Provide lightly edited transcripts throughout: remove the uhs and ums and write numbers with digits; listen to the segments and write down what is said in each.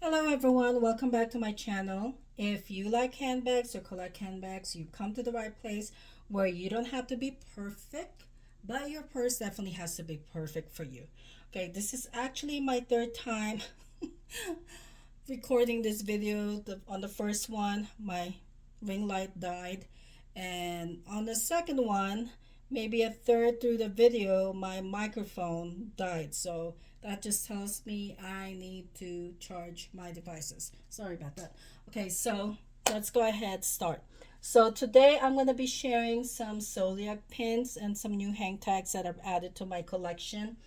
Hello everyone, welcome back to my channel. If you like handbags or collect handbags, you've come to the right place where you don't have to be perfect, but your purse definitely has to be perfect for you. Okay, this is actually my third time recording this video. On the first one, my ring light died, and on the second one, maybe a third through the video, my microphone died. So that just tells me I need to charge my devices. Sorry about that. Okay, so let's go ahead start. So today I'm going to be sharing some Zodiac pins and some new hang tags that I've added to my collection.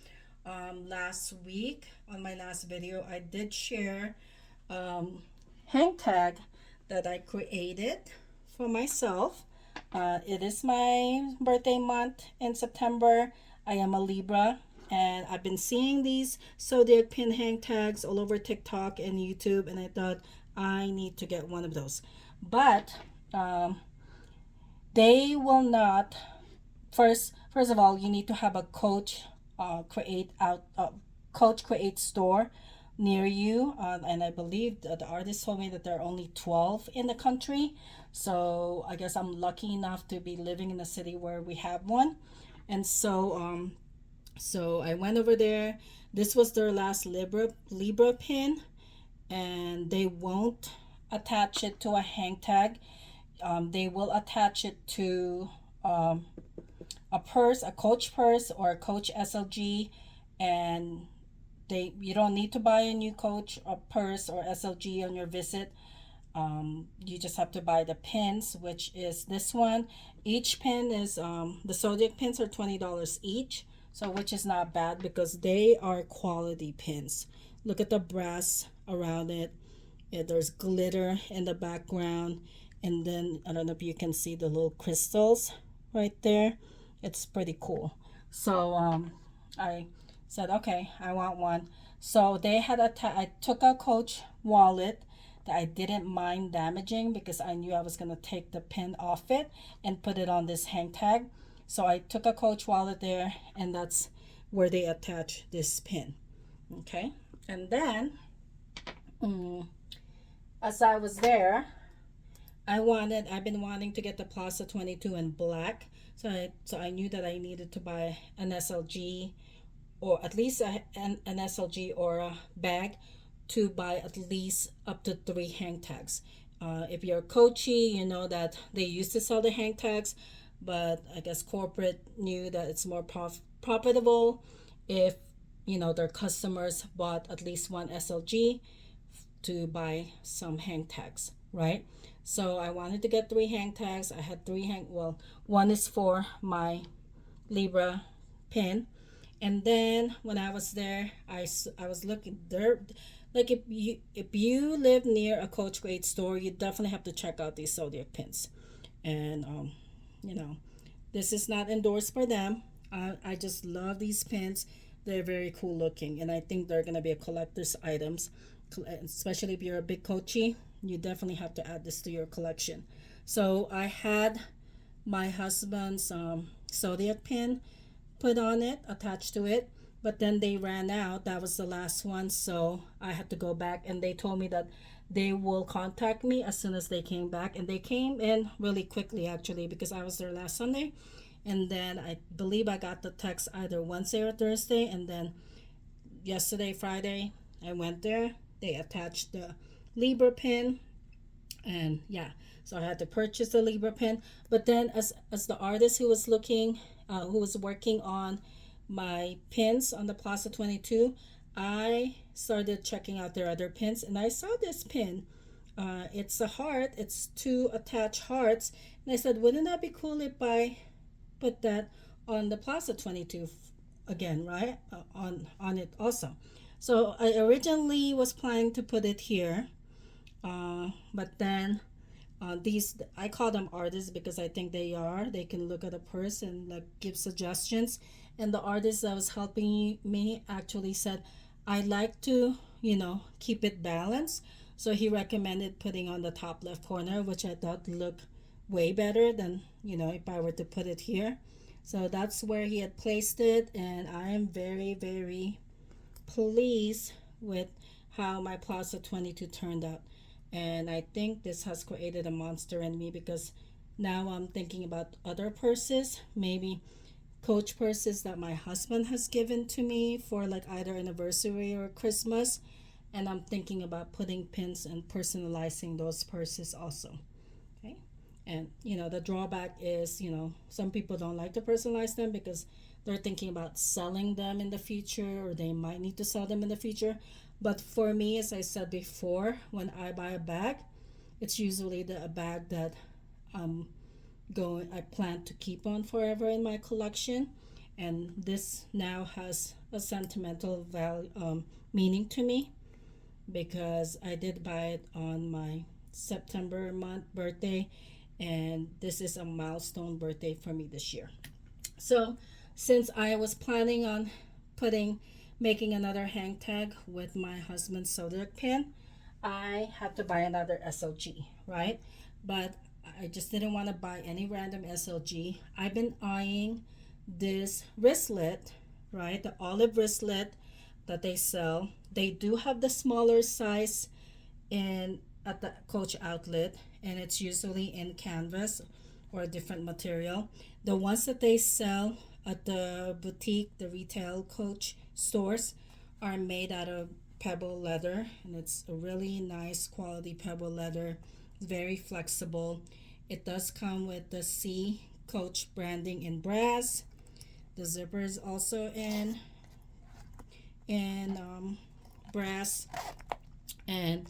Last week on my last video, I did share um, hang tag that I created for myself. It is my birthday month in September. I am a Libra, and I've been seeing these zodiac pin hang tags all over TikTok and YouTube, and I thought I need to get one of those. But they will not. First of all, you need to have a Coach create store near you, and I believe the artist told me that there are only 12 in the country. So I guess I'm lucky enough to be living in a city where we have one. And so I went over there. This was their last Libra pin, and they won't attach it to a hang tag. They will attach it to um, a purse, a Coach purse or a Coach SLG, and you don't need to buy a new Coach or purse or SLG on your visit. You just have to buy the pins, which is this one. Each pin is the Zodiac pins are $20 each, so which is not bad because they are quality pins. Look at the brass around it. Yeah, there's glitter in the background, and then I don't know if you can see the little crystals right there. It's pretty cool. So I said, okay, I want one. So I took a Coach wallet that I didn't mind damaging because I knew I was going to take the pin off it and put it on this hang tag. So I took a Coach wallet there, and that's where they attach this pin. Okay. And then mm, as I was there, I've been wanting to get the Plaza 22 in black. So I knew that I needed to buy an SLG, or at least an SLG or a bag to buy at least up to 3 hang tags. If you're a Coachy, you know that they used to sell the hang tags, but I guess corporate knew that it's more profitable if their customers bought at least one SLG to buy some hang tags, right? So I wanted to get 3 hang tags. I had one is for my Libra pin. And then when I was there, I was looking there. Like if you live near a Coach Grade store, you definitely have to check out these Zodiac pins. And you know, this is not endorsed by them. I just love these pins. They're very cool looking, and I think they're gonna be a collector's items, especially if you're a big Coachy. You definitely have to add this to your collection. So I had my husband's Zodiac pin put on it, attached to it, but then they ran out. That was the last one, so I had to go back, and they told me that they will contact me as soon as they came back, and they came in really quickly actually because I was there last Sunday, and then I believe I got the text either Wednesday or Thursday, and then yesterday, Friday, I went there. They attached the Libra pin, and yeah, so I had to purchase the Libra pin. But then as the artist who was working on my pins on the Plaza 22, I started checking out their other pins, and I saw this pin. It's a heart. It's 2 attached hearts, and I said, wouldn't that be cool if I put that on the Plaza 22 again, right? On it also. So I originally was planning to put it here, but then these, I call them artists because I think they can look at a purse and like give suggestions. And the artist that was helping me actually said I like to keep it balanced, so he recommended putting on the top left corner, which I thought looked way better than if I were to put it here. So that's where he had placed it, and I am very, very pleased with how my Plaza 22 turned out. And I think this has created a monster in me because now I'm thinking about other purses, maybe Coach purses that my husband has given to me for like either anniversary or Christmas. And I'm thinking about putting pins and personalizing those purses also. Okay. And the drawback is, some people don't like to personalize them because they're thinking about selling them in the future, or they might need to sell them in the future. But for me, as I said before, when I buy a bag, it's usually a bag that um I plan to keep on forever in my collection. And this now has a sentimental value, meaning to me, because I did buy it on my September month birthday, and this is a milestone birthday for me this year. So since I was planning on putting making another hang tag with my husband's Zodiac pin, I had to buy another SLG, right? But I just didn't want to buy any random SLG. I've been eyeing this wristlet, right? The olive wristlet that they sell. They do have the smaller size in at the Coach outlet, and it's usually in canvas or a different material. The ones that they sell at the boutique, the retail Coach stores, are made out of pebble leather, and it's a really nice quality pebble leather. It's very flexible. It does come with the C Coach branding in brass. The zipper is also in brass, and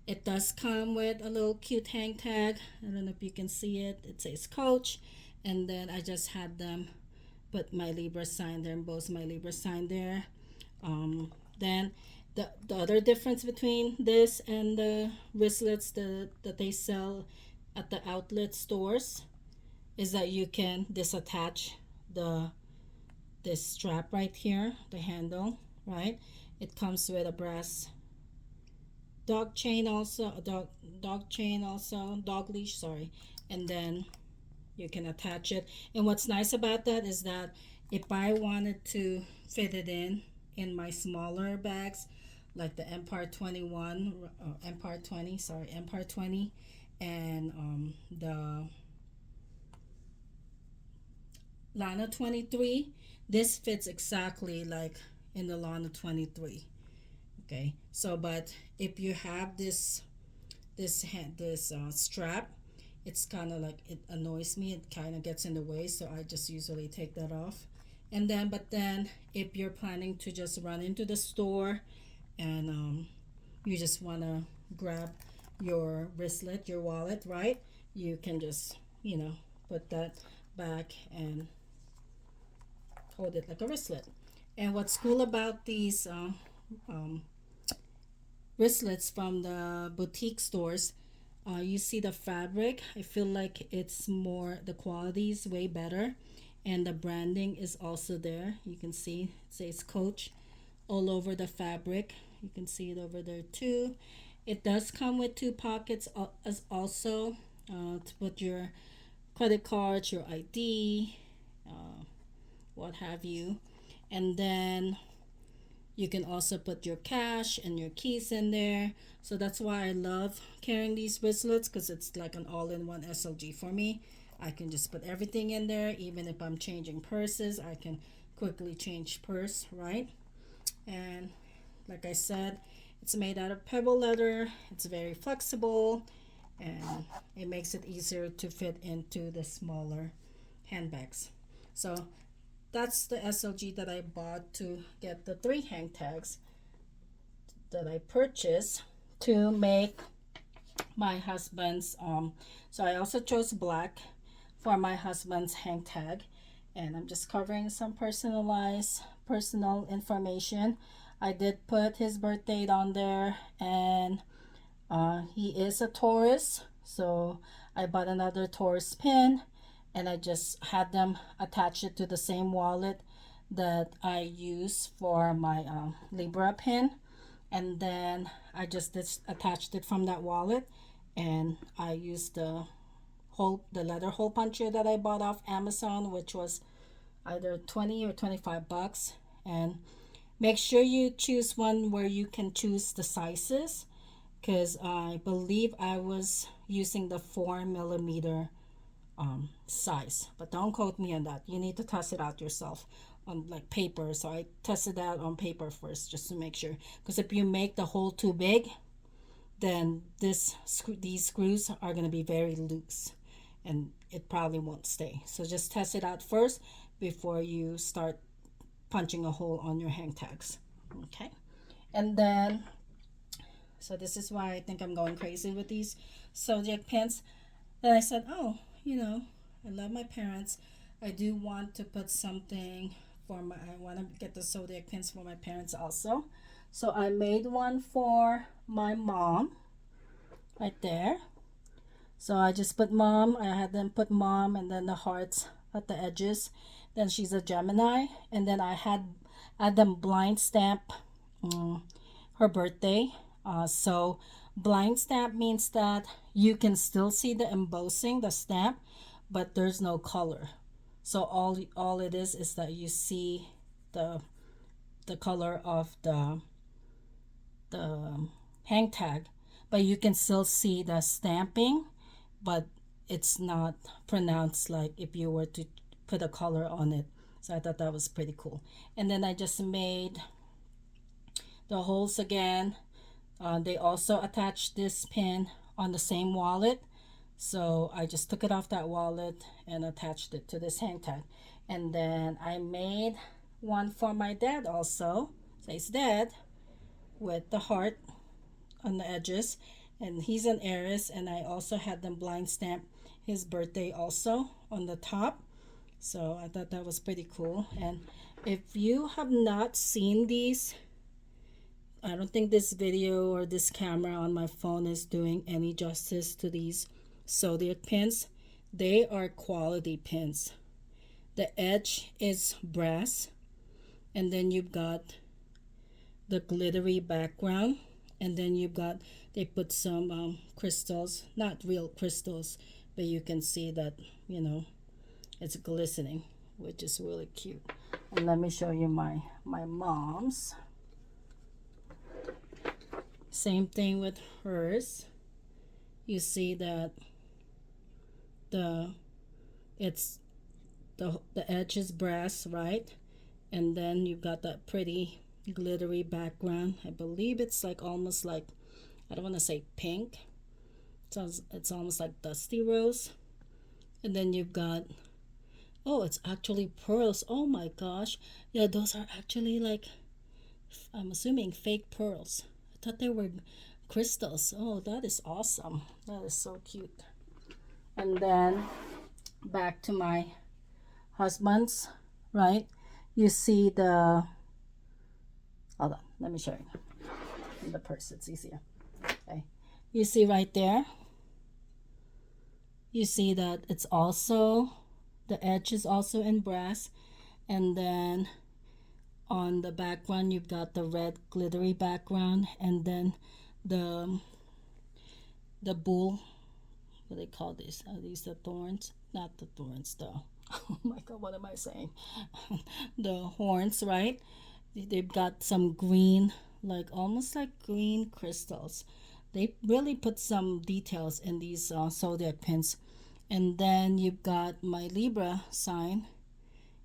it does come with a little cute hang tag. I don't know if you can see it. It says Coach, and then I just had them put my Libra sign there, and both my Libra sign there. Then the other difference between this and the wristlets that they sell at the outlet stores is that you can disattach this strap right here, the handle, right? It comes with a brass dog chain also, a dog chain also, dog leash, sorry, and then you can attach it. And what's nice about that is that if I wanted to fit it in my smaller bags, like the Empire 21, Empire 20, sorry, Empire 20, and the Lana 23, this fits exactly like in the Lana 23. Okay, so but if you have this strap, it's kind of like, it annoys me, it kind of gets in the way, so I just usually take that off. And then but then if you're planning to just run into the store and you just want to grab your wristlet, your wallet, right, you can just put that back and hold it like a wristlet. And what's cool about these wristlets from the boutique stores, you see the fabric. I feel like it's more, the quality is way better, and the branding is also there. You can see it says Coach all over the fabric. You can see it over there too. It does come with two pockets as also, to put your credit cards, your ID, what have you. And then you can also put your cash and your keys in there. So that's why I love carrying these wristlets, because it's like an all-in-one SLG for me. I can just put everything in there. Even if I'm changing purses, I can quickly change purse, right? And like I said, it's made out of pebble leather. It's very flexible, and it makes it easier to fit into the smaller handbags. So that's the SLG that I bought to get the 3 hang tags that I purchased to make my husband's. So I also chose black for my husband's hang tag, and I'm just covering some personal information. I did put his birth date on there, and he is a Taurus, so I bought another Taurus pin, and I just had them attach it to the same wallet that I use for my Libra pin, and then I just attached it from that wallet, and I used the leather hole puncher that I bought off Amazon, which was either 20 or 25 bucks, and Make sure you choose one where you can choose the sizes, because I believe I was using the 4 millimeter size, but don't quote me on that. You need to test it out yourself on like paper. So I tested out on paper first just to make sure, because if you make the hole too big, then these screws are going to be very loose and it probably won't stay. So just test it out first before you start punching a hole on your hang tags. Okay, and then so this is why I think I'm going crazy with these Zodiac pins. And I said, oh, I love my parents. I do want to put something I want to get the Zodiac pins for my parents also. So I made one for my mom right there. So I just put mom, I had them put mom and then the hearts at the edges. Then she's a Gemini. And then I had them blind stamp her birthday. So blind stamp means that you can still see the embossing, the stamp, but there's no color. So all it is that you see the color of the hang tag, but you can still see the stamping, but it's not pronounced like if you were to put a color on it. So I thought that was pretty cool. And then I just made the holes again. They also attached this pin on the same wallet. So I just took it off that wallet and attached it to this hang tag. And then I made one for my dad also. Says dad with the heart on the edges. And he's an Aries. And I also had them blind stamp his birthday also on the top. So I thought that was pretty cool. And if you have not seen these, I don't think this video or this camera on my phone is doing any justice to these Zodiac pins. They are quality pins. The edge is brass, and then you've got the glittery background, and then you've got, they put some crystals, not real crystals, but you can see that, it's glistening, which is really cute. And let me show you my mom's. Same thing with hers. You see that the edge is brass, right? And then you've got that pretty glittery background. I believe it's like almost like, I don't want to say pink. It's almost like dusty rose. And then you've got, oh, it's actually pearls. Oh my gosh. Yeah, those are actually like, I'm assuming fake pearls. I thought they were crystals. Oh, that is awesome. That is so cute. And then back to my husband's, right? You see the, hold on, let me show you. In the purse, it's easier. Okay. You see right there, you see that it's also, the edge is also in brass. And then on the background, you've got the red glittery background. And then the bull, what do they call these? Are these the thorns? Not the thorns, though. Oh my god, what am I saying? The horns, right? They've got some green, like almost like green crystals. They really put some details in these Zodiac pins. And then you've got my Libra sign.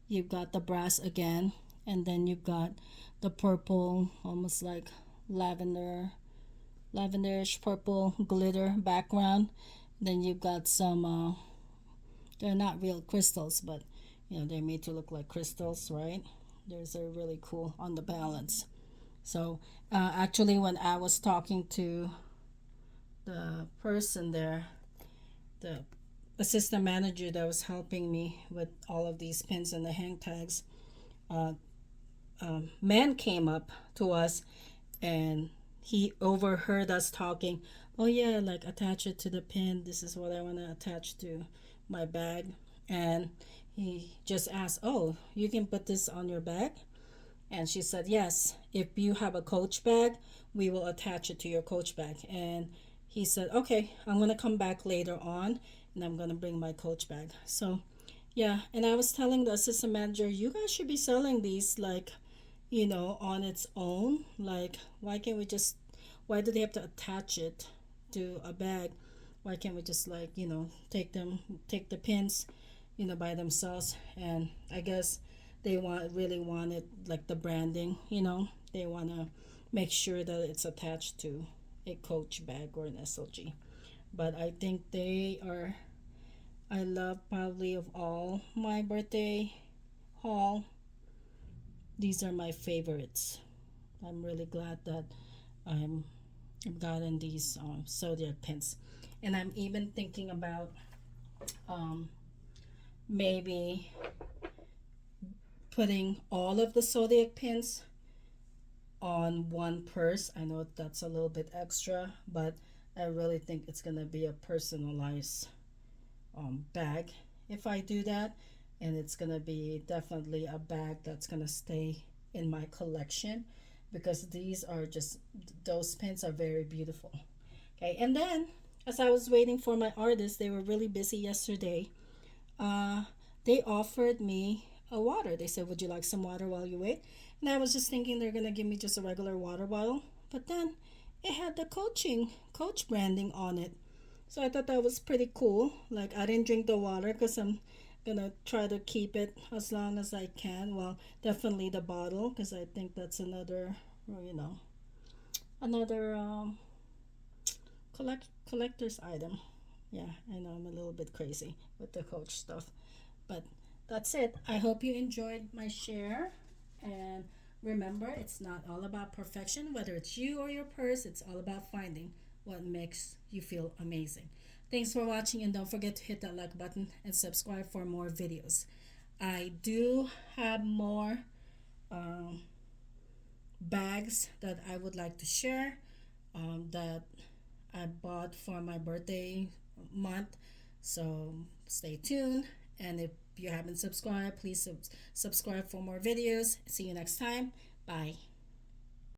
You've got the brass again. And then you've got the purple, almost like lavenderish purple glitter background. Then you've got some, they're not real crystals, but they're made to look like crystals, right? There's a really cool on the balance. So actually, when I was talking to the person there, the assistant manager that was helping me with all of these pins and the hang tags, man came up to us and he overheard us talking. Oh yeah, like attach it to the pin. This is what I want to attach to my bag. And he just asked, oh, you can put this on your bag? And she said, yes, if you have a Coach bag, we will attach it to your Coach bag. And he said, okay, I'm going to come back later on and I'm going to bring my Coach bag. So yeah, and I was telling the assistant manager, you guys should be selling these like on its own. Like, why can't we just, why do they have to attach it to a bag? Why can't we just, like, take the pins, by themselves? And I guess they really want it, like the branding, they want to make sure that it's attached to a Coach bag or an SLG. But I think I love, probably of all my birthday haul, these are my favorites. I'm really glad that I'm I've gotten these Zodiac pins, and I'm even thinking about um, maybe putting all of the Zodiac pins on one purse. I know that's a little bit extra, but I really think it's gonna be a personalized bag if I do that, and it's gonna be definitely a bag that's gonna stay in my collection because these are just, those pins are very beautiful. Okay, and then as I was waiting for my artist, they were really busy yesterday. Uh, they offered me a water. They said, "Would you like some water while you wait?" And I was just thinking they're gonna give me just a regular water bottle, but then it had the Coach branding on it. So I thought that was pretty cool. Like, I didn't drink the water because I'm gonna try to keep it as long as I can. Well, definitely the bottle because I think that's another, well, another collector's item. Yeah, I know I'm a little bit crazy with the Coach stuff, but that's it. I hope you enjoyed my share, and remember, it's not all about perfection. Whether it's you or your purse, it's all about finding what makes you feel amazing. Thanks for watching, and don't forget to hit that like button and subscribe for more videos. I do have more um, bags that I would like to share, that I bought for my birthday month. So stay tuned. And if you haven't subscribed, please subscribe for more videos. See you next time. Bye.